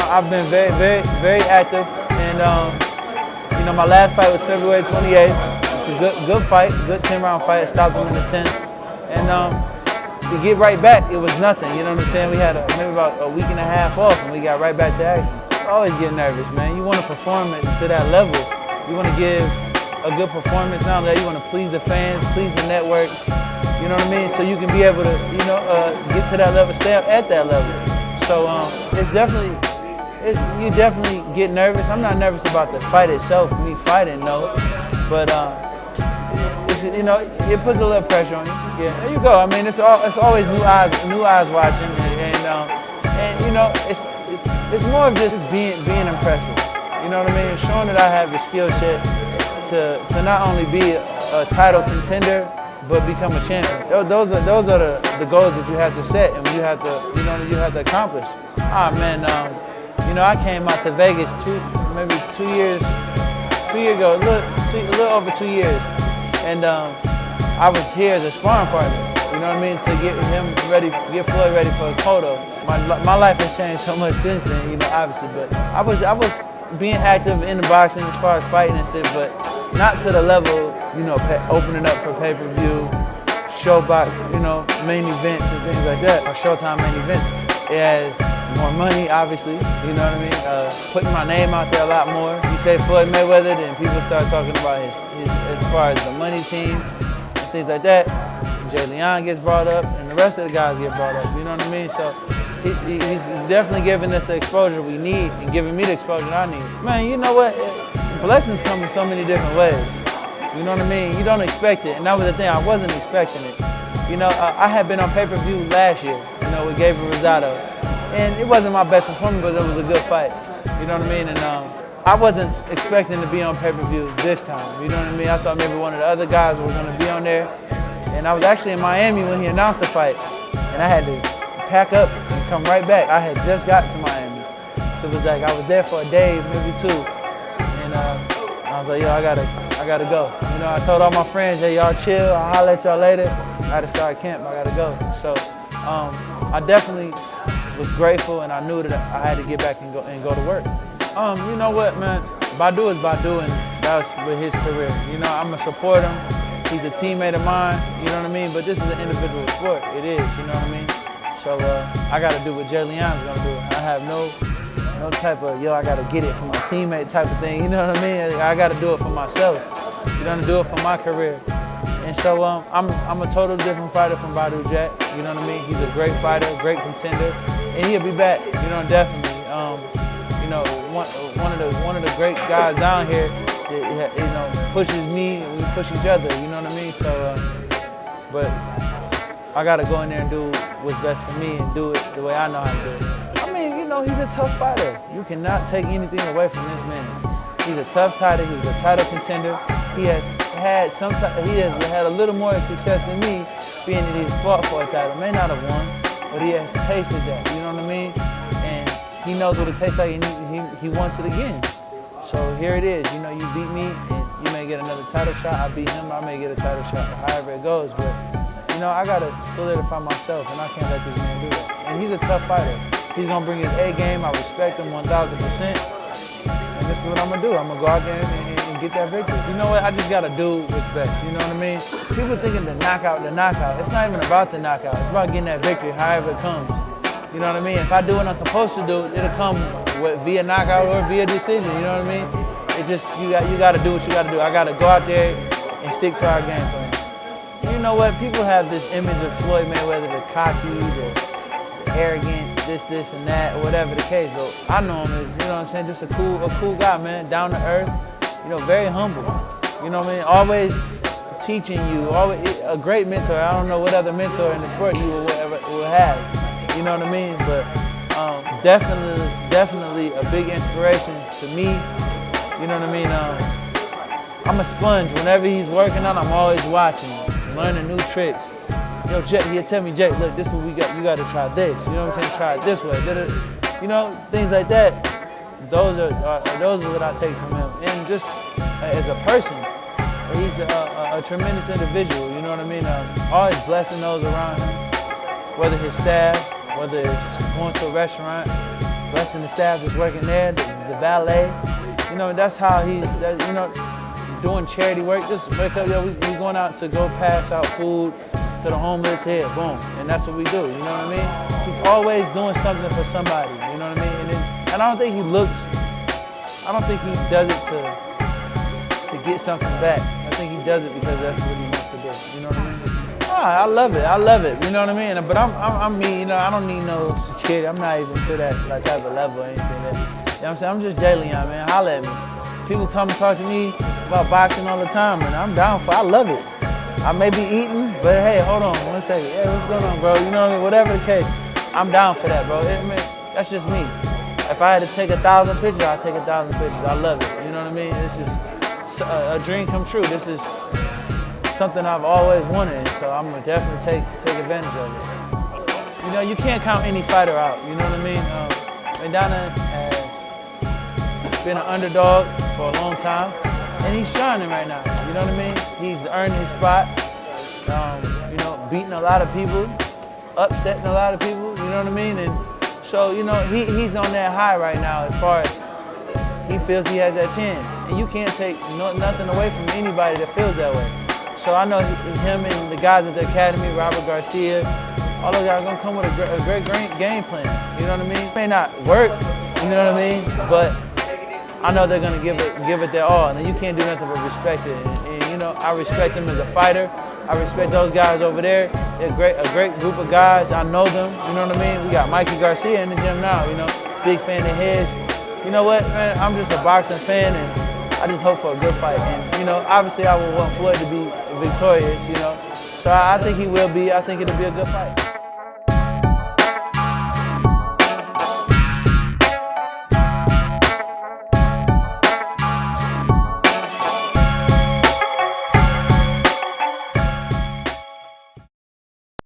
I've been very active, and my last fight was February 28th. It's a good fight, good 10-round fight. I stopped him in the 10th, and to get right back, it was nothing. You know what I'm saying? We had maybe about a week and a half off, and we got right back to action. I always get nervous, man. You want to perform to that level. You want to give a good performance. Not only that, you want to please the fans, please the networks. You know what I mean? So you can be able to, get to that level, stay up at that level. So you definitely get nervous. I'm not nervous about the fight itself, me fighting, no. But it puts a little pressure on you. Yeah, there you go. I mean, it's always new eyes watching, it's more of just being impressive. You know what I mean? Showing that I have the skill set to not only be a title contender, but become a champion. Those are the goals that you have to set and you have to accomplish. Man, I came out to Vegas maybe 2 years ago, a little over 2 years, and I was here as a sparring partner. You know what I mean? To get Floyd ready for a Cotto. My life has changed so much since then, obviously. But I was being active in the boxing as far as fighting and stuff, but not to the level, opening up for pay-per-view, showbox, main events and things like that, or Showtime main events. It has more money, obviously, you know what I mean? Putting my name out there a lot more. You say Floyd Mayweather, then people start talking about his as far as the money team and things like that. Jay Leon gets brought up, and the rest of the guys get brought up, you know what I mean? So he's definitely giving us the exposure we need and giving me the exposure I need. Man, you know what? Blessings come in so many different ways. You know what I mean? You don't expect it, and that was the thing. I wasn't expecting it. I had been on pay-per-view last year, with Gabriel Rosado, and it wasn't my best performance, but it was a good fight. You know what I mean? And I wasn't expecting to be on pay-per-view this time. You know what I mean? I thought maybe one of the other guys were going to be on there, and I was actually in Miami when he announced the fight, and I had to pack up and come right back. I had just gotten to Miami, so it was like I was there for a day, maybe two, and I was like, yo, I gotta go. I told all my friends, hey, y'all chill, I'll holler at y'all later. I gotta start camp, I gotta go. So I definitely was grateful, and I knew that I had to get back and go to work. You know what, man? Badu is Badu, and that's with his career. I'm gonna support him. He's a teammate of mine, you know what I mean? But this is an individual sport. It is, you know what I mean? So I got to do what Jay Leon's going to do. I have no type of, I got to get it from my teammate type of thing, you know what I mean? I got to do it for myself. You know, to do it for my career. And so I'm a total different fighter from Badu Jack, you know what I mean? He's a great fighter, great contender, and he'll be back, definitely. One of the great guys down here, pushes me and we push each other, you know what I mean? So, but I gotta go in there and do what's best for me and do it the way I know how to do it. I mean, he's a tough fighter. You cannot take anything away from this man. He's a tough fighter, he's a title contender. He has had a little more success than me, being that he's fought for a title. May not have won, but he has tasted that, you know what I mean? And he knows what it tastes like, and he wants it again. So here it is, you beat me, and you may get another title shot. I beat him, I may get a title shot, however it goes. But, I gotta solidify myself, and I can't let this man do that. And he's a tough fighter. He's gonna bring his A game. I respect him 1,000%. And this is what I'm gonna do. I'm gonna go out there and get that victory. You know what? I just gotta do what's best. You know what I mean? People thinking the knockout. It's not even about the knockout. It's about getting that victory, however it comes. You know what I mean? If I do what I'm supposed to do, it'll come via knockout or via decision. You know what I mean? It just you gotta do what you gotta do. I gotta go out there and stick to our game plan. And you know what? People have this image of Floyd Mayweather, the cocky, the arrogant, this and that, or whatever the case. But I know him as, just a cool guy, man. Down to earth, very humble. You know what I mean? Always teaching you, always a great mentor. I don't know what other mentor in the sport you will have. You know what I mean? But definitely a big inspiration to me. You know what I mean? I'm a sponge. Whenever he's working on, I'm always watching, learning new tricks. Jay, he'll tell me, Jay, look, this is what we got. You got to try this. You know what I'm saying? Try it this way. Things like that. Those are what I take from him. And just as a person, he's a tremendous individual. You know what I mean? Always blessing those around him, whether his staff, whether it's going to a restaurant, rest of the staff is working there, the valet. You know, that's how you know, doing charity work. Just wake up, yo, we going out to go pass out food to the homeless here, boom. And that's what we do, you know what I mean? He's always doing something for somebody, you know what I mean? And I don't think he does it to get something back. I think he does it because that's what he wants to do, you know what I mean? I love it, you know what I mean? But I'm me, you know, I don't need no security. I'm not even to that type of level or anything. You know what I'm saying? I'm just Jay Leon, man, holla at me. People talk to me about boxing all the time, and I'm down for it. I love it. I may be eating, but hey, hold on, 1 second. Hey, what's going on, bro? You know what I mean? Whatever the case, I'm down for that, bro. That's just me. If I had to take 1,000 pictures, I'd take 1,000 pictures. I love it, you know what I mean? It's just a dream come true. This is something I've always wanted, so I'm gonna definitely take advantage of it. You know, you can't count any fighter out, you know what I mean? Maidana has been an underdog for a long time, and he's shining right now, you know what I mean? He's earned his spot, you know, beating a lot of people, upsetting a lot of people, you know what I mean? And so, you know, he's on that high right now as far as he feels he has that chance. And you can't take nothing away from anybody that feels that way. So I know him and the guys at the academy, Robert Garcia, all those guys are gonna come with a great game plan. You know what I mean? It may not work, you know what I mean? But I know they're gonna give it their all, and you can't do nothing but respect it. And you know, I respect him as a fighter. I respect those guys over there. They're a great group of guys. I know them. You know what I mean? We got Mikey Garcia in the gym now. You know, big fan of his. You know what, man? I'm just a boxing fan, and I just hope for a good fight. And you know, obviously, I would want Floyd to be victorious. You know, so I think he will be. I think it'll be a good fight.